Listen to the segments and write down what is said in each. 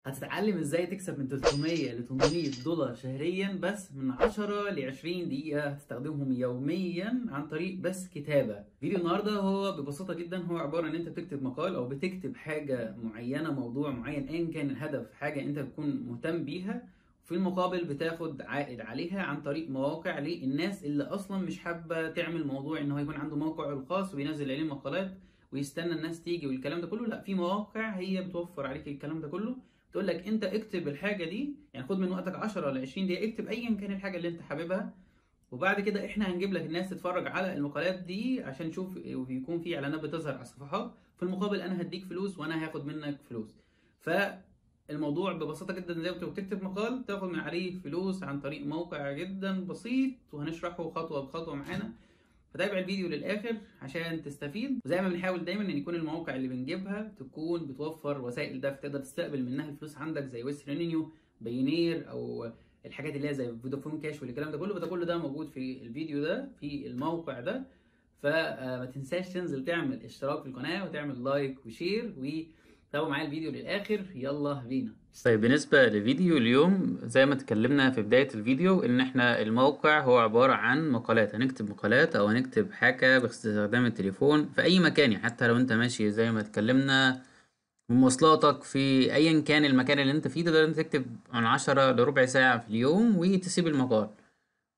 هتتعلم ازاي تكسب من 300 ل 800 دولار شهريا بس من 10 ل 20 دقيقة هتستخدمهم يوميا عن طريق بس كتابة. فيديو النهاردة هو ببساطة جدا هو عبارة ان انت بتكتب مقال او بتكتب حاجة معينة، موضوع معين ايا كان الهدف، حاجة انت بتكون مهتم بيها، في المقابل بتاخد عائد عليها عن طريق مواقع للناس اللي اصلا مش حابة تعمل موضوع ان هو يكون عنده موقع الخاص وينزل عليه مقالات ويستنى الناس تيجي والكلام ده كله. لا، في مواقع هي بتوفر عليك الكلام ده كله، تقول لك انت اكتب الحاجه دي، يعني خد من وقتك 10 ل 20 دقيقه اكتب ايا كان الحاجه اللي انت حاببها، وبعد كده احنا هنجيب لك الناس تتفرج على المقالات دي عشان نشوف ويكون في اعلانات بتظهر على الصفحات. في المقابل انا هديك فلوس وانا هاخد منك فلوس. فالموضوع ببساطه جدا زي ما بتكتب مقال تاخد من عليه فلوس عن طريق موقع جدا بسيط، وهنشرحه خطوه بخطوه معانا. فتابع الفيديو للاخر عشان تستفيد. وزي ما بنحاول دايما ان يكون المواقع اللي بنجيبها تكون بتوفر وسائل دفع تقدر تستقبل منها الفلوس عندك، زي ويسترن يونيون، بايونير، او الحاجات اللي هي زي فودافون كاش والكلام ده كله. فده كله ده موجود في الفيديو ده في الموقع ده. فما تنساش تنزل تعمل اشتراك في القناه وتعمل لايك وشير، وتابعوا معايا الفيديو للاخر. يلا بينا. طيب، بالنسبة لفيديو اليوم زي ما اتكلمنا في بداية الفيديو ان احنا الموقع هو عبارة عن مقالات، هنكتب مقالات او هنكتب حاجة باستخدام التليفون في اي مكان، يعني حتى لو انت ماشي زي ما اتكلمنا بمواصلاتك في ايا كان المكان اللي انت فيه، تقدر انت تكتب من 10 لربع ساعة في اليوم وتسيب المقال،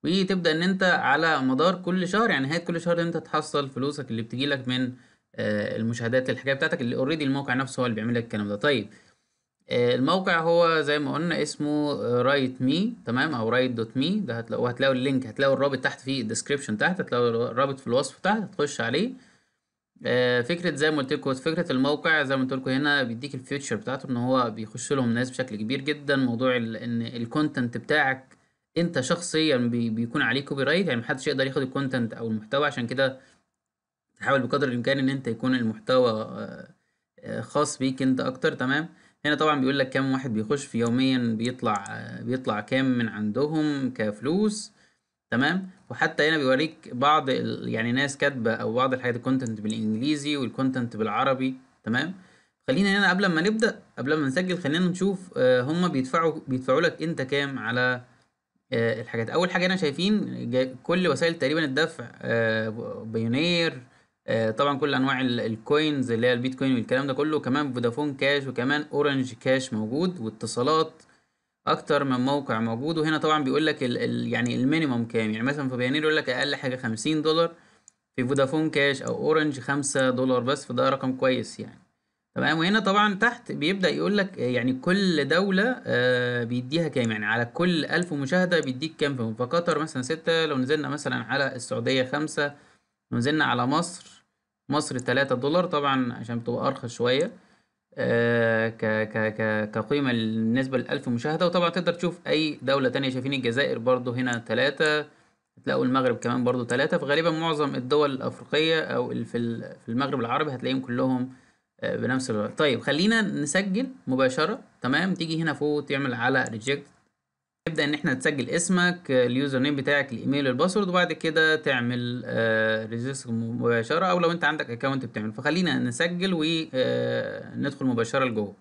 وتبدأ ان انت على مدار كل شهر، يعني نهاية كل شهر انت تحصل فلوسك اللي بتجيلك من المشاهدات للحاجات بتاعتك اللي اوريدي الموقع نفسه هو اللي بيعمل لك الكلام ده. طيب، الموقع هو زي ما قلنا اسمه رايت مي، تمام، او رايت دوت مي. ده هتلاقوا اللينك، هتلاقوا الرابط تحت في الديسكريبشن، تحت هتلاقوا الرابط في الوصف تحت، هتخش عليه. فكره زي ما قلت لكم، فكره الموقع زي ما قلت لكم هنا بيديك الفيوتشر بتاعته ان هو بيخش لهم ناس بشكل كبير جدا. موضوع ان الكونتنت بتاعك انت شخصيا بيكون عليه كوبي رايت، يعني محدش يقدر ياخد الكونتنت او المحتوى. عشان كده تحاول بقدر الامكان ان انت يكون المحتوى خاص بيك انت اكتر، تمام. هنا طبعا بيقول لك كام واحد بيخش في يوميا، بيطلع كام من عندهم كفلوس، تمام. وحتى هنا بيوريك بعض يعني ناس كاتبه او بعض الحاجات، الكونتنت بالانجليزي والكونتنت بالعربي، تمام. خلينا هنا قبل ما نسجل خلينا نشوف هم بيدفعوا لك انت كام على الحاجات. اول حاجه هنا شايفين كل وسائل تقريبا الدفع، بايونير، طبعا كل انواع الكوينز اللي هي البيتكوين والكلام ده كله، كمان فودافون كاش وكمان اورنج كاش موجود، واتصالات اكتر من موقع موجود. وهنا طبعا بيقول لك يعني المينيمم كام، يعني مثلا في بايونير يقول لك اقل حاجه $50، في فودافون كاش او اورنج $5 بس، فده رقم كويس يعني، تمام. وهنا طبعا تحت بيبدأ يقول لك يعني كل دولة بيديها كام، يعني على كل 1000 مشاهدة بيديك كام فيهم. فقطر مثلا 6، لو نزلنا مثلا على السعودية 5، لو نزلنا على مصر $3 طبعا عشان بتبقى أرخص شوية ك ك ك كقيمة بالنسبة ل1000 مشاهدة. وطبعا تقدر تشوف أي دولة تانية، شايفين الجزائر برضو هنا 3، هتلاقوا المغرب كمان برضو 3. فغالبا معظم الدول الأفريقية أو في المغرب العربي هتلاقيهم كلهم بنفس الوقت. طيب، خلينا نسجل مباشرة، تمام. تيجي هنا فوق تعمل على ريجكت، تبدأ ان احنا تسجل اسمك، اليوزر نيم بتاعك، الايميل، الباسورد، وبعد كده تعمل ريجستر مباشرة، او لو انت عندك اكونت بتعمل. فخلينا نسجل وندخل مباشرة لجوه.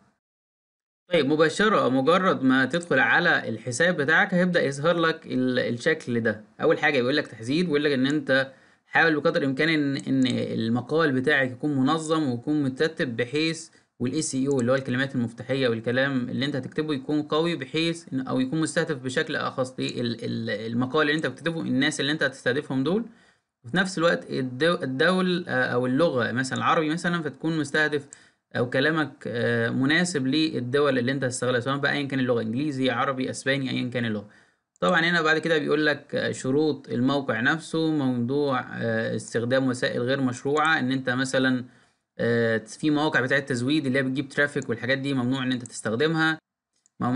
طيب، مجرد ما تدخل على الحساب بتاعك هيبدأ يظهر لك الشكل ده. اول حاجة يقول لك تحذير، بيقول لك ان انت حاول بقدر الامكان ان المقال بتاعك يكون منظم ويكون مترتب، بحيث والاي سي او اللي هو الكلمات المفتاحية والكلام اللي انت هتكتبه يكون قوي، بحيث او يكون مستهدف بشكل اخص المقال اللي انت بتكتبه، الناس اللي انت هتستهدفهم دول. وفي نفس الوقت الدول او اللغة مثلا العربي مثلا، فتكون مستهدف او كلامك مناسب للدول اللي انت هتشتغلها، سواء بقى ايا كان اللغه، انجليزي، عربي، اسباني، ايا كان اللغه. طبعا هنا بعد كده بيقول لك شروط الموقع نفسه، موضوع استخدام وسائل غير مشروعه، ان انت مثلا في مواقع بتاعه تزويد اللي هي بتجيب ترافيك والحاجات دي ممنوع ان انت تستخدمها.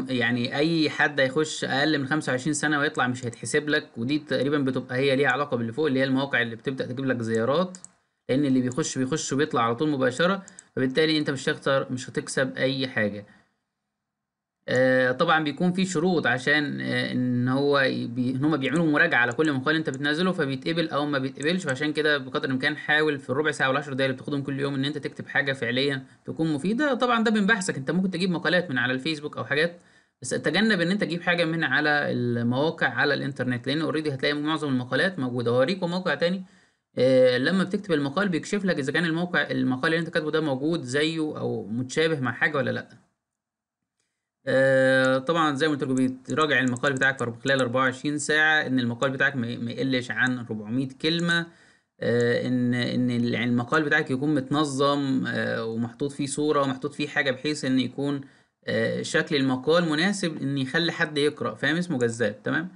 يعني اي حد هيخش اقل من 25 سنه ويطلع مش هيتحسب لك. ودي تقريبا بتبقى هي ليها علاقه باللي فوق، اللي هي المواقع اللي بتبدا تجيب لك زيارات، لان اللي بيخش وبيطلع على طول مباشره، فبالتالي انت مش هتكسب اي حاجه. طبعا بيكون في شروط عشان ان ان هو ان هم بيعملوا مراجعه على كل مقال انت بتنزله، فبيتقبل او ما بيتقبلش. فعشان كده بقدر الامكان حاول في الربع ساعه وال10 دقايق اللي بتاخدهم كل يوم ان انت تكتب حاجه فعليا تكون مفيده. طبعا ده من بحثك، انت ممكن تجيب مقالات من على الفيسبوك او حاجات، بس تجنب ان انت تجيب حاجه من على المواقع على الانترنت، لان اوريدي هتلاقي معظم المقالات موجوده. هوريكم موقع تاني لما بتكتب المقال بيكشف لك اذا كان المقال اللي انت كاتبه ده موجود زيه او متشابه مع حاجه ولا لا. طبعا زي ما قلت لكم بتراجع المقال بتاعك في خلال 24 ساعة، ان المقال بتاعك ما يقلش عن 400 كلمة. ان المقال بتاعك يكون متنظم ومحطوط فيه صورة ومحطوط فيه حاجة، بحيث ان يكون شكل المقال مناسب ان يخلي حد يقرأ، فاهم؟ اسمه جذاب. تمام.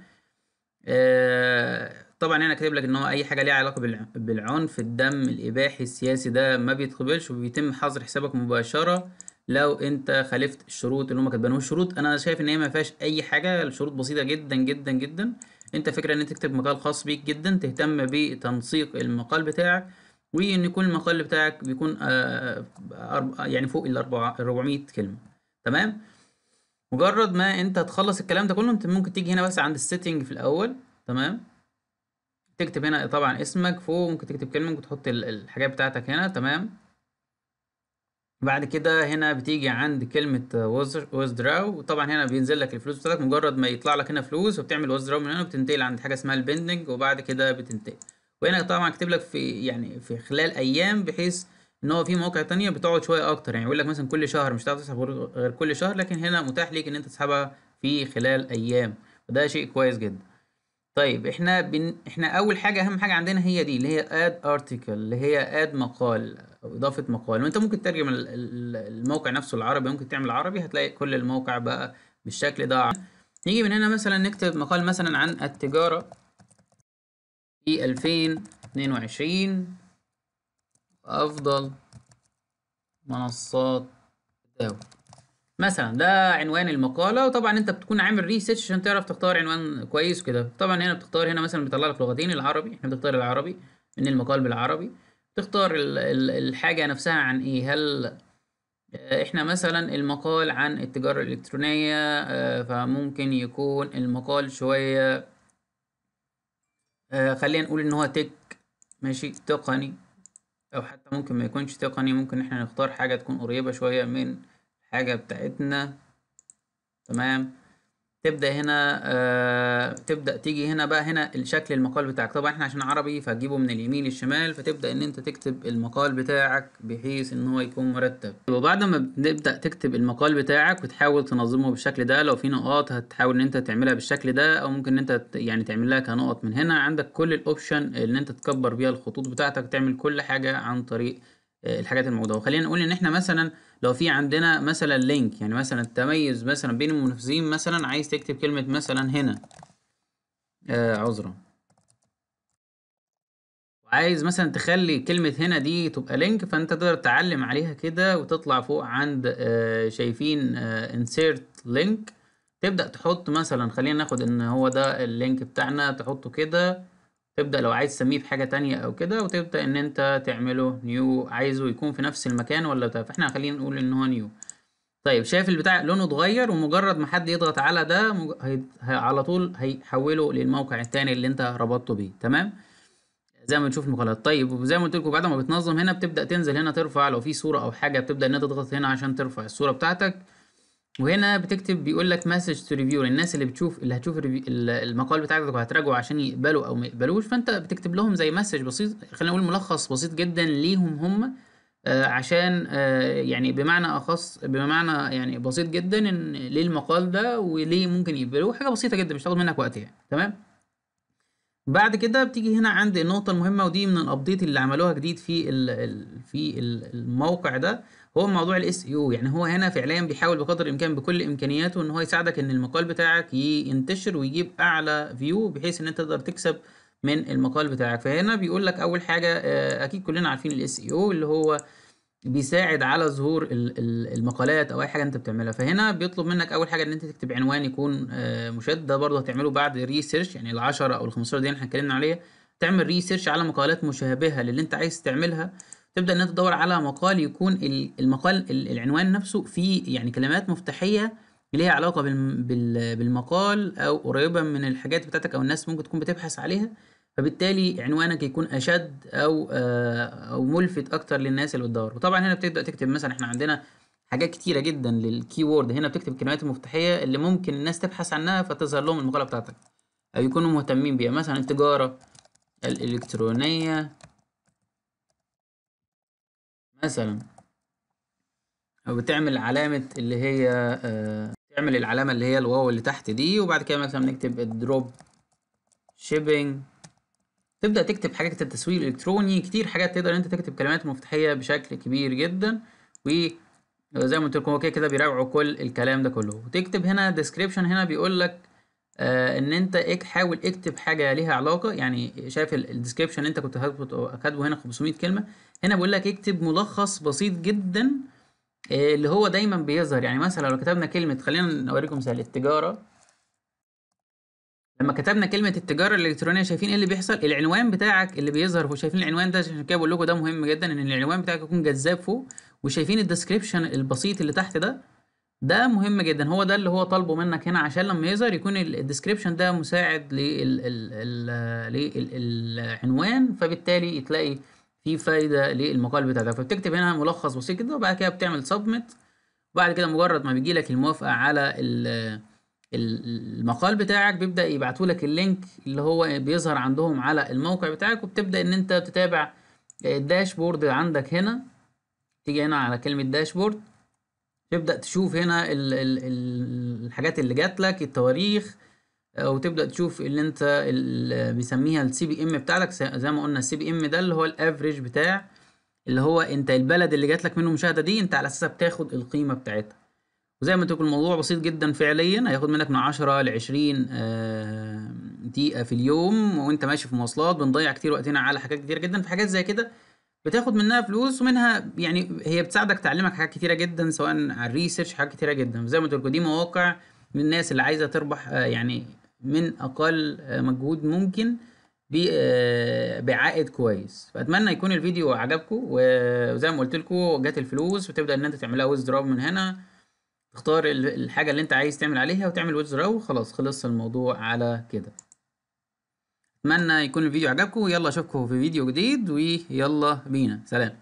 طبعا هنا كاتب لك ان هو اي حاجه ليها علاقه بالعنف، الدم، الاباحي، السياسي، ده ما بيتقبلش وبيتم حظر حسابك مباشره لو انت خالفت الشروط اللي هم كاتبينها. الشروط انا شايف ان هي ما فيهاش اي حاجه، الشروط بسيطه جدا جدا جدا. انت فكره ان انت تكتب مقال خاص بيك جدا، تهتم بتنسيق المقال بتاعك، وان يكون المقال بتاعك بيكون يعني فوق ال 400 كلمه. تمام. مجرد ما انت تخلص الكلام ده كله، انت ممكن تيجي هنا بس عند السيتنج في الاول. تمام. تكتب هنا طبعا اسمك فوق، ممكن تكتب كلمة، ممكن تحط الحاجات بتاعتك هنا. تمام. بعد كده هنا بتيجي عند كلمة withdraw، وطبعا هنا بينزل لك الفلوس بتاعتك. مجرد ما يطلع لك هنا فلوس وبتعمل withdraw من هنا، وبتنتقل عند حاجة اسمها البندنج، وبعد كده بتنتقل. وهنا طبعا كاتب لك في خلال ايام، بحيث ان هو في مواقع تانية بتقعد شوية اكتر، يعني يقول لك مثلا كل شهر مش هتعرف تسحب غير كل شهر، لكن هنا متاح ليك ان انت تسحبها في خلال ايام، وده شيء كويس جدا. طيب احنا اول حاجه اهم حاجه عندنا هي دي، اللي هي اد ارتكل، اللي هي اد مقال او اضافه مقال. وانت ممكن تترجم الموقع نفسه العربي، ممكن تعمل عربي، هتلاقي كل الموقع بقى بالشكل ده. نيجي من هنا مثلا نكتب مقال مثلا عن التجاره في 2022 افضل منصات التداول مثلا. ده عنوان المقالة. وطبعا انت بتكون عامل ريسيرش عشان تعرف تختار عنوان كويس كده. طبعا هنا بتختار، هنا مثلا بيطلع لك لغتين، العربي، احنا بنختار العربي من المقال بالعربي. تختار الحاجة نفسها عن ايه، هل احنا مثلا المقال عن التجارة الإلكترونية، فممكن يكون المقال شوية خلينا نقول ان هو تك، ماشي، تقني، او حتى ممكن ما يكونش تقني، ممكن احنا نختار حاجة تكون قريبة شوية من الحاجة بتاعتنا. تمام. تبدأ هنا تبدأ تيجي هنا بقى، هنا الشكل المقال بتاعك. طبعا احنا عشان عربي فهتجيبه من اليمين للشمال، فتبدأ ان انت تكتب المقال بتاعك بحيث ان هو يكون مرتب. وبعد ما بتبدأ تكتب المقال بتاعك وتحاول تنظمه بالشكل ده، لو في نقاط هتحاول ان انت تعملها بالشكل ده، او ممكن ان انت يعني تعمل لها كنقط. من هنا عندك كل الاوبشن ان انت تكبر بيها الخطوط بتاعتك، تعمل كل حاجة عن طريق الحاجات الموجودة. وخلينا نقول ان احنا مثلا لو في عندنا مثلا لينك، يعني مثلا تميز مثلا بين المنافسين، مثلا عايز تكتب كلمة مثلا هنا عذرا، وعايز مثلا تخلي كلمة هنا دي تبقى لينك، فانت تقدر تعلم عليها كده وتطلع فوق عند شايفين insert link، تبدأ تحط مثلا، خلينا ناخد ان هو ده اللينك بتاعنا، تحطه كده. تبدأ لو عايز تسميه بحاجة تانية او كده، وتبدأ ان انت تعمله نيو، عايزه يكون في نفس المكان ولا بتاع، فاحنا خلينا نقول ان هو نيو. طيب شايف البتاع لونه اتغير، ومجرد ما حد يضغط على ده على طول هيحوله للموقع التاني اللي انت ربطته بيه. تمام. زي ما بنشوف المقالات. طيب وزي ما قلت لكم بعد ما بتنظم هنا، بتبدا تنزل هنا ترفع لو في صوره او حاجه، بتبدا ان انت تضغط هنا عشان ترفع الصوره بتاعتك. وهنا بتكتب بيقول لك مسج تو ريفيو، للناس اللي بتشوف، اللي هتشوف المقال بتاعك وهتراجعه عشان يقبلوا او ما يقبلوش. فانت بتكتب لهم زي مسج بسيط، خلينا نقول ملخص بسيط جدا ليهم هم، عشان يعني بمعنى اخص، بمعنى يعني بسيط جدا، ان ليه المقال ده وليه ممكن يقبلوه. حاجه بسيطه جدا مش هتاخد منك وقت يعني. تمام. بعد كده بتيجي هنا عند النقطة المهمة، ودي من الابديت اللي عملوها جديد في الموقع ده، هو موضوع الاس اي او. يعني هو هنا فعليا بيحاول بقدر الامكان بكل امكانياته ان هو يساعدك ان المقال بتاعك ينتشر ويجيب اعلى فيو، بحيث ان انت تقدر تكسب من المقال بتاعك. فهنا بيقول لك اول حاجة اكيد كلنا عارفين الاس اي او، اللي هو بيساعد على ظهور المقالات او اي حاجه انت بتعملها. فهنا بيطلب منك اول حاجه ان انت تكتب عنوان يكون مشد. ده برضه هتعمله بعد ريسيرش، يعني ال10 او ال15 دي احنا اتكلمنا عليها. تعمل ريسيرش على مقالات مشابهه للي انت عايز تعملها. تبدا ان انت تدور على مقال يكون المقال العنوان نفسه فيه يعني كلمات مفتاحيه ليها علاقة بالمقال او قريبة من الحاجات بتاعتك او الناس ممكن تكون بتبحث عليها، فبالتالي عنوانك يكون اشد او ملفت اكتر للناس اللي بتدور. وطبعا هنا بتبدأ تكتب، مثلا احنا عندنا حاجات كتيرة جدا للكي وورد، هنا بتكتب الكلمات المفتاحية اللي ممكن الناس تبحث عنها فتظهر لهم المقالة بتاعتك او يكونوا مهتمين بيها، مثلا التجارة الإلكترونية مثلا، او بتعمل علامة اللي هي تعمل العلامة اللي هي الواو اللي تحت دي، وبعد كده مثلا نكتب الدروب شيبينج. تبدأ تكتب حاجات التسويق الإلكتروني كتير، حاجات تقدر انت تكتب كلمات مفتاحية بشكل كبير جدا. وزي ما قلت لكم هو كده كده بيراجعوا كل الكلام ده كله. وتكتب هنا description، هنا بيقول لك ان انت حاول اكتب حاجه ليها علاقه، يعني شايف الديسكريبشن اللي انت كنت كاتبه هنا 500 كلمه، هنا بيقول لك اكتب ملخص بسيط جدا اللي هو دايما بيظهر. يعني مثلا لو كتبنا كلمه، خلينا نوريكم مثال التجاره، لما كتبنا كلمه التجاره الالكترونيه شايفين ايه اللي بيحصل؟ العنوان بتاعك اللي بيظهر، وشايفين العنوان ده، عشان كده بقول لكم ده مهم جدا ان العنوان بتاعك يكون جذاب فوق. وشايفين الديسكريبشن البسيط اللي تحت ده مهم جدا، هو ده اللي هو طالبه منك هنا، عشان لما يظهر يكون الديسكريبشن ده مساعد للعنوان، فبالتالي تلاقي في فايده للمقال بتاعك. فبتكتب هنا ملخص بسيط كده، وبعد كده بتعمل سبميت. وبعد كده مجرد ما بيجي لك الموافقه على المقال بتاعك، بيبدا يبعتوا لك اللينك اللي هو بيظهر عندهم على الموقع بتاعك، وبتبدا ان انت تتابع الداشبورد عندك هنا. تيجي هنا على كلمه داشبورد، تبدأ تشوف هنا الحاجات اللي جات لك، التواريخ، وتبدأ تشوف اللي انت اللي بيسميها السي بي ام بتاعتك. زي ما قلنا السي بي ام ده اللي هو الافريج بتاع اللي هو انت البلد اللي جات لك منه مشاهدة دي، انت على اساسها بتاخد القيمة بتاعتها. وزي ما قلت لكم الموضوع بسيط جدا فعليا، هياخد منك من 10 ل 20 دقيقة في اليوم، وانت ماشي في مواصلات. بنضيع كتير وقتنا على حاجات كتير جدا، في حاجات زي كده بتاخد منها فلوس، ومنها يعني هي بتساعدك تعلمك حاجات كتيرة جدا، سواء على الريسيرش، حاجات كتيرة جدا. زي ما قلت لكم دي مواقع من الناس اللي عايزة تربح يعني من أقل مجهود ممكن بعائد كويس. فأتمنى يكون الفيديو عجبكم، وزي ما قلت لكم جات الفلوس، وتبدأ إن أنت تعملها ويزدراو من هنا، تختار الحاجة اللي أنت عايز تعمل عليها وتعمل ويزدراو، خلاص خلص الموضوع على كده. اتمنى يكون الفيديو عجبكم، يلا اشوفكم في فيديو جديد، ويلا بينا، سلام.